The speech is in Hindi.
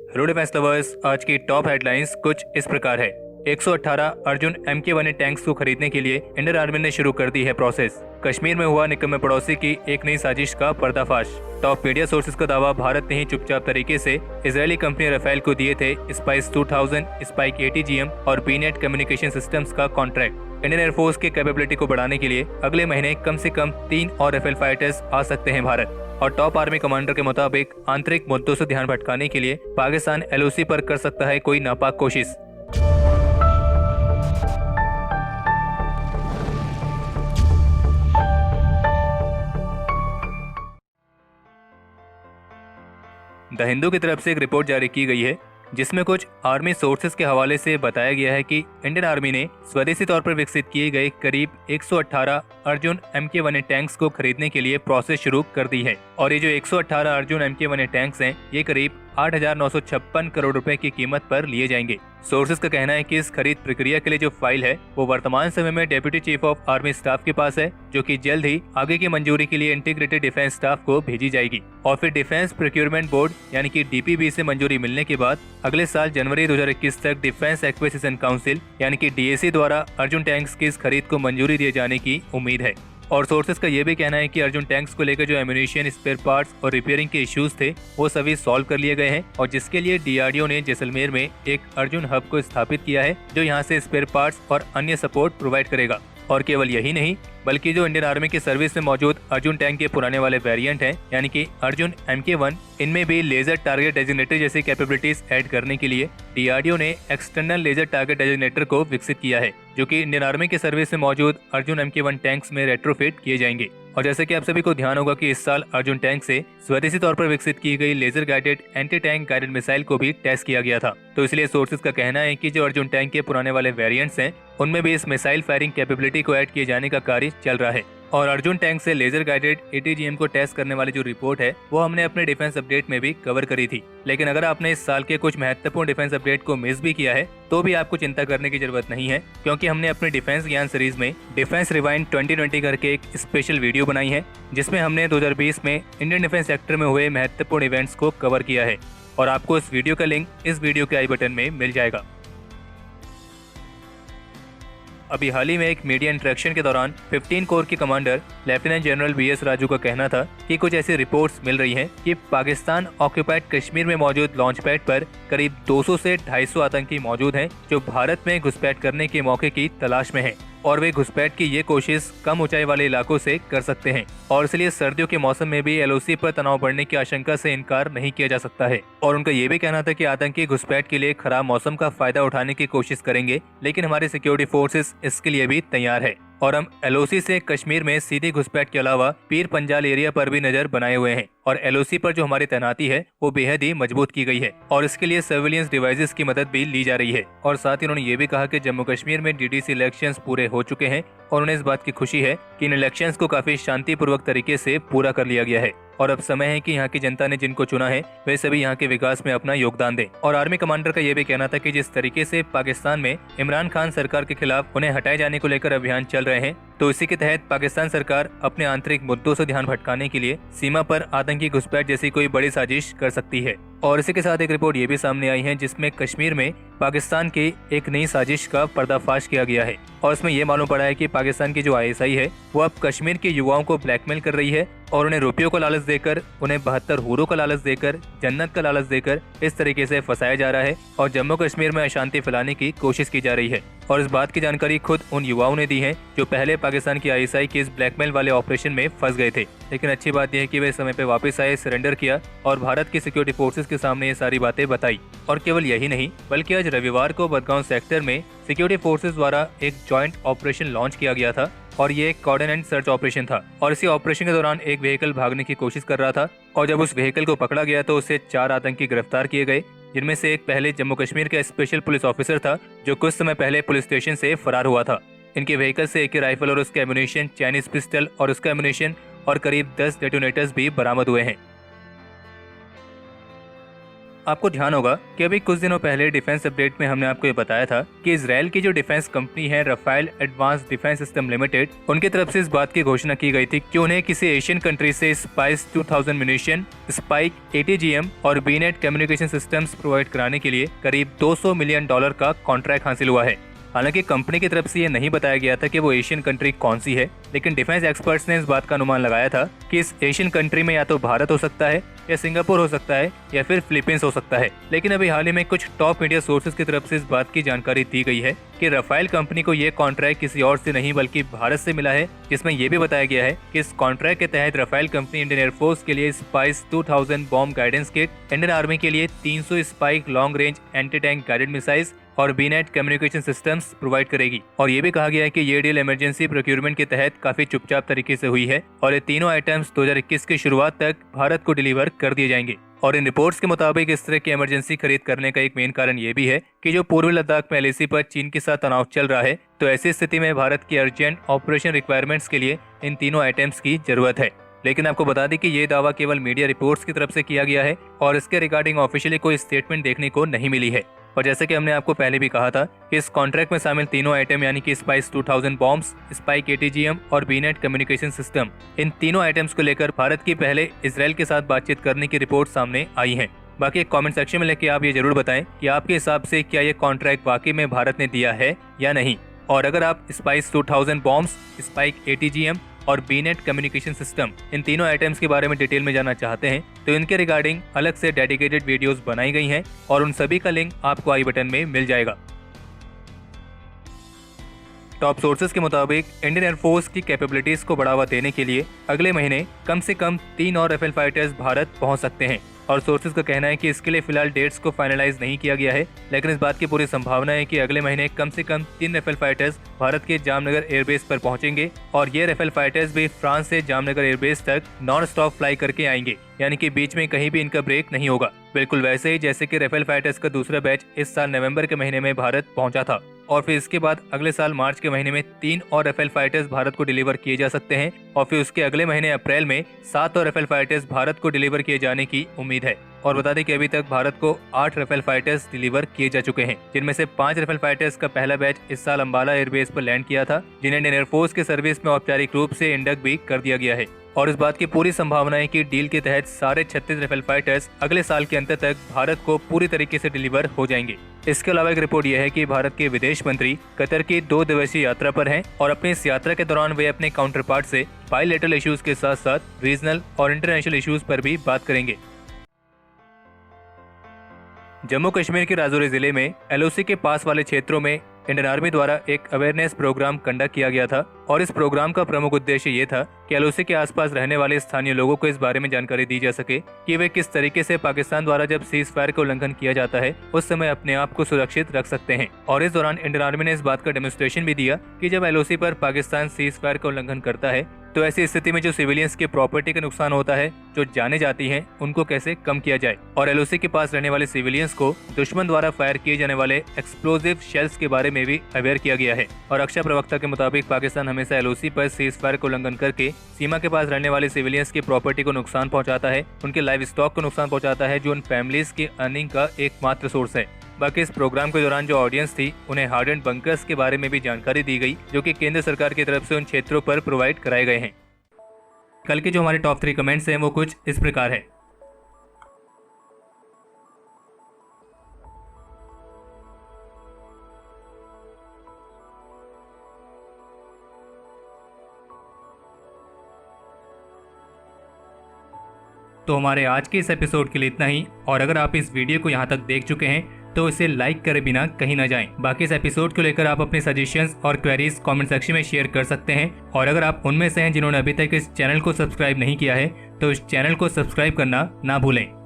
हेलो डिफेंस लवर्स, आज की टॉप हेडलाइंस कुछ इस प्रकार है। 118 अर्जुन MK1 टैंक्स को खरीदने के लिए इंडियन आर्मी ने शुरू कर दी है प्रोसेस। कश्मीर में हुआ निकम्मे पड़ोसी की एक नई साजिश का पर्दाफाश। टॉप मीडिया सोर्सेज का दावा, भारत ने ही चुपचाप तरीके से इजरायली कंपनी राफेल को दिए थे स्पाइस 2000, स्पाइक ATGM और बीनेट कम्युनिकेशन सिस्टम्स का कॉन्ट्रैक्ट। इंडियन एयरफोर्स की कैपेबिलिटी को बढ़ाने के लिए अगले महीने कम से कम 3 और राफेल फाइटर्स आ सकते हैं भारत। और टॉप आर्मी कमांडर के मुताबिक आंतरिक मुद्दों से ध्यान भटकाने के लिए पाकिस्तान LOC पर कर सकता है कोई नापाक कोशिश। द हिंदू की तरफ से एक रिपोर्ट जारी की गई है जिसमें कुछ आर्मी सोर्सेज के हवाले से बताया गया है कि इंडियन आर्मी ने स्वदेशी तौर पर विकसित किए गए करीब 118 अर्जुन MK1 टैंक्स को खरीदने के लिए प्रोसेस शुरू कर दी है। और ये जो 118 अर्जुन MK1 टैंक्स हैं, ये करीब 8,956 करोड़ रुपए की कीमत पर लिए जाएंगे। सोर्सेज का कहना है कि इस खरीद प्रक्रिया के लिए जो फाइल है वो वर्तमान समय में deputy chief of army staff के पास है, जो कि जल्द ही आगे की मंजूरी के लिए इंटीग्रेटेड डिफेंस स्टाफ को भेजी जाएगी। और फिर डिफेंस प्रोक्योरमेंट बोर्ड यानी कि DPB से मंजूरी मिलने के बाद अगले साल जनवरी 2021 तक डिफेंस एक्विजिशन काउंसिल यानी कि DAC द्वारा अर्जुन टैंक्स की इस खरीद को मंजूरी दिए जाने की उम्मीद है। और सोर्सेज का ये भी कहना है कि अर्जुन टैंक्स को लेकर जो एम्यूनिशन, स्पेयर पार्ट्स और रिपेयरिंग के इश्यूज थे वो सभी सॉल्व कर लिए गए हैं, और जिसके लिए DRDO ने जैसलमेर में एक अर्जुन हब को स्थापित किया है जो यहाँ से स्पेयर पार्ट्स और अन्य सपोर्ट प्रोवाइड करेगा। और केवल यही नहीं, बल्कि जो इंडियन आर्मी की सर्विस में मौजूद अर्जुन टैंक के पुराने वाले वेरिएंट हैं यानी कि अर्जुन MK1, इनमें भी लेजर टारगेट डेजिग्नेटर जैसी कैपेबिलिटीज ऐड करने के लिए DRDO ने एक्सटर्नल लेजर टारगेट डेजिग्नेटर को विकसित किया है, जो कि इंडियन आर्मी की सर्विस में मौजूद अर्जुन MK1 टैंक्स में रेट्रोफिट किए जाएंगे। और जैसे कि आप सभी को ध्यान होगा कि इस साल अर्जुन टैंक से स्वदेशी तौर पर विकसित की गई laser guided anti tank guided missile को भी टेस्ट किया गया था। तो इसलिए सोर्सेज का कहना है कि जो अर्जुन टैंक के पुराने वाले वेरिएंट्स हैं उनमें भी इस मिसाइल फायरिंग कैपेबिलिटी को ऐड किए जाने का कार्य चल रहा है। और अर्जुन टैंक से लेजर गाइडेड ATGM को टेस्ट करने वाली जो रिपोर्ट है वो हमने अपने डिफेंस अपडेट में भी कवर करी थी। लेकिन अगर आपने इस साल के कुछ महत्वपूर्ण डिफेंस अपडेट को मिस भी किया है तो भी आपको चिंता करने की जरूरत नहीं है, क्योंकि हमने अपने डिफेंस ज्ञान सीरीज में डिफेंस रिवाइंड 2020 करके एक स्पेशल वीडियो बनाई है जिसमें हमने 2020 में इंडियन डिफेंस सेक्टर में हुए महत्वपूर्ण इवेंट्स को कवर किया है। और आपको इस वीडियो का लिंक इस वीडियो के आई बटन में मिल जाएगा। अभी हाल ही में एक मीडिया इंटरेक्शन के दौरान 15 कोर के commander lieutenant general BS Raju का कहना था कि कुछ ऐसी रिपोर्ट्स मिल रही हैं कि पाकिस्तान ऑक्यूपाइड कश्मीर में मौजूद लॉन्च पैड पर करीब 200 से 250 आतंकी मौजूद हैं जो भारत में घुसपैठ करने के मौके की तलाश में हैं, और वे घुसपैठ की ये कोशिश कम ऊंचाई वाले इलाकों से कर सकते हैं। और इसलिए सर्दियों के मौसम में भी LOC पर तनाव बढ़ने की आशंका से इनकार नहीं किया जा सकता है। और उनका ये भी कहना था कि आतंकी घुसपैठ के लिए खराब मौसम का फायदा उठाने की कोशिश करेंगे, लेकिन हमारी सिक्योरिटी फोर्सेस इसके लिए भी तैयार है। और हम LOC से कश्मीर में सीधी घुसपैठ के अलावा पीर पंजाल एरिया पर भी नजर बनाए हुए हैं, और LOC पर जो हमारी तैनाती है वो बेहद ही मजबूत की गई है, और इसके लिए सर्विलियंस डिवाइसेस की मदद भी ली जा रही है। और साथ ही उन्होंने ये भी कहा कि जम्मू कश्मीर में DDC इलेक्शंस पूरे हो चुके हैं और उन्हें इस बात की खुशी है कि इन इलेक्शंस को काफी शांतिपूर्वक तरीके से पूरा कर लिया गया है, और अब समय है कि यहाँ की जनता ने जिनको चुना है वे सभी यहाँ के विकास में अपना योगदान दें। और आर्मी कमांडर का ये भी कहना था कि जिस तरीके से पाकिस्तान में इमरान खान सरकार के खिलाफ उन्हें हटाए जाने को लेकर अभियान चल रहे हैं, तो इसी के तहत पाकिस्तान सरकार अपने आंतरिक मुद्दों से ध्यान भटकाने के लिए सीमा पर आतंकी घुसपैठ जैसी कोई बड़ी साजिश कर सकती है। और इसी के साथ एक रिपोर्ट ये भी सामने आई है जिसमें कश्मीर में पाकिस्तान की एक नई साजिश का पर्दाफाश किया गया है, और इसमें यह मालूम पड़ा है कि पाकिस्तान की जो ISI है वो अब कश्मीर के युवाओं को ब्लैकमेल कर रही है, और उन्हें रुपयों का लालच देकर, उन्हें 72 हूरों का लालच देकर, जन्नत का लालच देकर इस तरीके से फंसाया जा रहा है, और जम्मू कश्मीर में अशांति फैलाने की कोशिश की जा रही है। और इस बात की जानकारी खुद उन युवाओं ने दी है जो पहले पाकिस्तान की ISI के इस ब्लैकमेल वाले ऑपरेशन में फंस गए थे। लेकिन अच्छी बात यह है कि वे समय पे वापस आए, सरेंडर किया और भारत की सिक्योरिटी फोर्सेस के सामने ये सारी बातें बताई। और केवल यही नहीं, बल्कि आज रविवार को बदगांव सेक्टर में सिक्योरिटी फोर्सेस द्वारा एक जॉइंट ऑपरेशन लॉन्च किया गया था, और ये एक कोऑर्डिनेट सर्च ऑपरेशन था। और इसी ऑपरेशन के दौरान एक व्हीकल भागने की कोशिश कर रहा था, और जब उस व्हीकल को पकड़ा गया तो उससे 4 आतंकी गिरफ्तार किए गए, जिनमें से एक पहले जम्मू कश्मीर का स्पेशल पुलिस ऑफिसर था जो कुछ समय पहले पुलिस स्टेशन से फरार हुआ था। इनके व्हीकल से एक राइफल और उसका एम्यूनिशन, चाइनीज पिस्टल और उसका एम्यूनिशन और करीब 10 डेटोनेटर्स भी बरामद हुए हैं। आपको ध्यान होगा कि अभी कुछ दिनों पहले डिफेंस अपडेट में हमने आपको ये बताया था कि इजराइल की जो डिफेंस कंपनी है Rafael advance defence system limited, उनकी तरफ से इस बात की घोषणा की गई थी कि उन्हें किसी एशियन कंट्री से स्पाइस 2000 म्यूनिशन, स्पाइक ATGM और बीनेट कम्युनिकेशन सिस्टम्स प्रोवाइड कराने के लिए करीब $200 मिलियन का कॉन्ट्रैक्ट हासिल हुआ है। हालांकि कंपनी की तरफ से ये नहीं बताया गया था कि वो एशियन कंट्री कौन सी है, लेकिन डिफेंस एक्सपर्ट्स ने इस बात का अनुमान लगाया था कि इस एशियन कंट्री में या तो भारत हो सकता है, या सिंगापुर हो सकता है, या फिर फिलीपींस हो सकता है। लेकिन अभी हाल ही में कुछ टॉप मीडिया सोर्सेज की तरफ से इस बात की जानकारी दी गई है कि राफेल कंपनी को ये कॉन्ट्रैक्ट किसी और से नहीं बल्कि भारत से मिला है, जिसमें यह भी बताया गया है कि इस कॉन्ट्रैक्ट के तहत राफेल कंपनी इंडियन एयरफोर्स के लिए spice 2000 bomb guidance kit, Indian army के लिए 300 spike long range anti tank guided missiles और बीनेट कम्युनिकेशन सिस्टम्स प्रोवाइड करेगी। और ये भी कहा गया है कि ये डील इमरजेंसी प्रोक्योरमेंट के तहत काफी चुपचाप तरीके से हुई है और ये तीनों आइटम्स 2021 की शुरुआत तक भारत को डिलीवर कर दिए जाएंगे। और इन रिपोर्ट्स के मुताबिक इस तरह की इमरजेंसी खरीद करने का एक मेन कारण ये भी है कि जो पूर्वी लद्दाख में LAC पर चीन के साथ तनाव चल रहा है, तो ऐसी स्थिति में भारत की अर्जेंट ऑपरेशन रिक्वायरमेंट्स के लिए इन तीनों आइटम्स की जरूरत है। लेकिन आपको बता दें कि ये दावा केवल मीडिया रिपोर्ट्स की तरफ से किया गया है और इसके रिगार्डिंग ऑफिशियली कोई स्टेटमेंट देखने को नहीं मिली है। और जैसे कि हमने आपको पहले भी कहा था कि इस कॉन्ट्रैक्ट में शामिल तीनों आइटम यानी कि स्पाइस 2000 बॉम्ब्स, स्पाइक ATGM और बीनेट कम्युनिकेशन सिस्टम, इन तीनों आइटम्स को लेकर भारत की पहले इजराइल के साथ बातचीत करने की रिपोर्ट सामने आई है। बाकी एक कमेंट सेक्शन में लेके आप ये जरूर बताएं कि आपके हिसाब से क्या ये कॉन्ट्रैक्ट वाकई में भारत ने दिया है या नहीं। और अगर आप स्पाइस 2000 बॉम्ब्स, स्पाइक ATGM और बीनेट कम्युनिकेशन सिस्टम, इन तीनों आइटम्स के बारे में डिटेल में जानना चाहते हैं तो इनके रिगार्डिंग अलग से डेडिकेटेड वीडियोस बनाई गई हैं और उन सभी का लिंक आपको आई बटन में मिल जाएगा। टॉप सोर्सेज के मुताबिक इंडियन एयरफोर्स की कैपेबिलिटीज को बढ़ावा देने के लिए अगले महीने कम से कम 3 और राफेल फाइटर्स भारत पहुंच सकते हैं। और सोर्सेज का कहना है कि इसके लिए फिलहाल डेट्स को फाइनलाइज नहीं किया गया है, लेकिन इस बात की पूरी संभावना है कि अगले महीने कम से कम 3 राफेल फाइटर्स भारत के जामनगर एयरबेस पर पहुंचेंगे और ये राफेल फाइटर्स भी फ्रांस से जामनगर एयरबेस तक नॉन स्टॉप फ्लाई करके आएंगे, यानी कि बीच में कहीं भी इनका ब्रेक नहीं होगा। बिल्कुल वैसे ही जैसे कि राफेल फाइटर्स का दूसरा बैच इस साल नवंबर के महीने में भारत पहुंचा था और फिर इसके बाद अगले साल मार्च के महीने में 3 और राफेल फाइटर्स भारत को डिलीवर किए जा सकते हैं और फिर उसके अगले महीने अप्रैल में 7 और राफेल फाइटर्स भारत को डिलीवर किए जाने की उम्मीद है। और बता दें कि अभी तक भारत को 8 राफेल फाइटर्स डिलीवर किए जा चुके हैं, जिनमें से 5 राफेल फाइटर्स का पहला बैच इस साल अंबाला एयरबेस पर लैंड किया था, जिन्हें इंडियन एयरफोर्स के सर्विस में औपचारिक रूप से इंडक्ट भी कर दिया गया है। और इस बात की पूरी संभावना है कि डील के तहत सारे 36 राफेल फाइटर्स अगले साल के अंत तक भारत को पूरी तरीके से डिलीवर हो जाएंगे। इसके अलावा एक रिपोर्ट यह है कि भारत के विदेश मंत्री कतर की 2 दिवसीय यात्रा पर हैं और अपनी इस यात्रा के दौरान वे अपने काउंटर पार्ट से बायलैटरल इश्यूज के साथ साथ रीजनल और इंटरनेशनल इश्यूज पर भी बात करेंगे। जम्मू कश्मीर के राजौरी जिले में LOC के पास वाले क्षेत्रों में इंडियन आर्मी द्वारा एक अवेयरनेस प्रोग्राम कंडक्ट किया गया था और इस प्रोग्राम का प्रमुख उद्देश्य ये था कि LOC के आसपास रहने वाले स्थानीय लोगों को इस बारे में जानकारी दी जा सके कि वे किस तरीके से पाकिस्तान द्वारा जब सीज फायर का उल्लंघन किया जाता है उस समय अपने आप को सुरक्षित रख सकते हैं। और इस दौरान इंडियन आर्मी ने इस बात का डेमोन्स्ट्रेशन भी दिया कि जब LOC पर पाकिस्तान सीज फायर का उल्लंघन करता है तो ऐसी स्थिति में जो सिविलियंस के प्रॉपर्टी का नुकसान होता है, जो जाने जाती हैं, उनको कैसे कम किया जाए। और LOC के पास रहने वाले सिविलियंस को दुश्मन द्वारा फायर किए जाने वाले एक्सप्लोजिव शेल्स के बारे में भी अवेयर किया गया है। और रक्षा प्रवक्ता के मुताबिक पाकिस्तान हमेशा LOC पर सीज फायर को उल्लंघन करके सीमा के पास रहने वाले सिविलियंस की प्रॉपर्टी को नुकसान पहुंचाता है, उनके लाइव स्टॉक को नुकसान पहुंचाता है, जो उन फैमिलीज की अर्निंग का एकमात्र सोर्स है। बाकी इस प्रोग्राम के दौरान जो ऑडियंस थी उन्हें हार्डेंड बंकर्स के बारे में भी जानकारी दी गई, जो कि केंद्र सरकार की तरफ से उन क्षेत्रों पर प्रोवाइड कराए गए हैं। कल के जो हमारे टॉप 3 कमेंट्स हैं वो कुछ इस प्रकार है। तो हमारे आज के इस एपिसोड के लिए इतना ही, और अगर आप इस वीडियो को यहाँ तक देख चुके हैं तो इसे लाइक करे बिना कहीं ना जाएं। बाकी इस एपिसोड को लेकर आप अपने सजेशंस और क्वेरीज कमेंट सेक्शन में शेयर कर सकते हैं। और अगर आप उनमें से हैं जिन्होंने अभी तक इस चैनल को सब्सक्राइब नहीं किया है तो इस चैनल को सब्सक्राइब करना ना भूलें।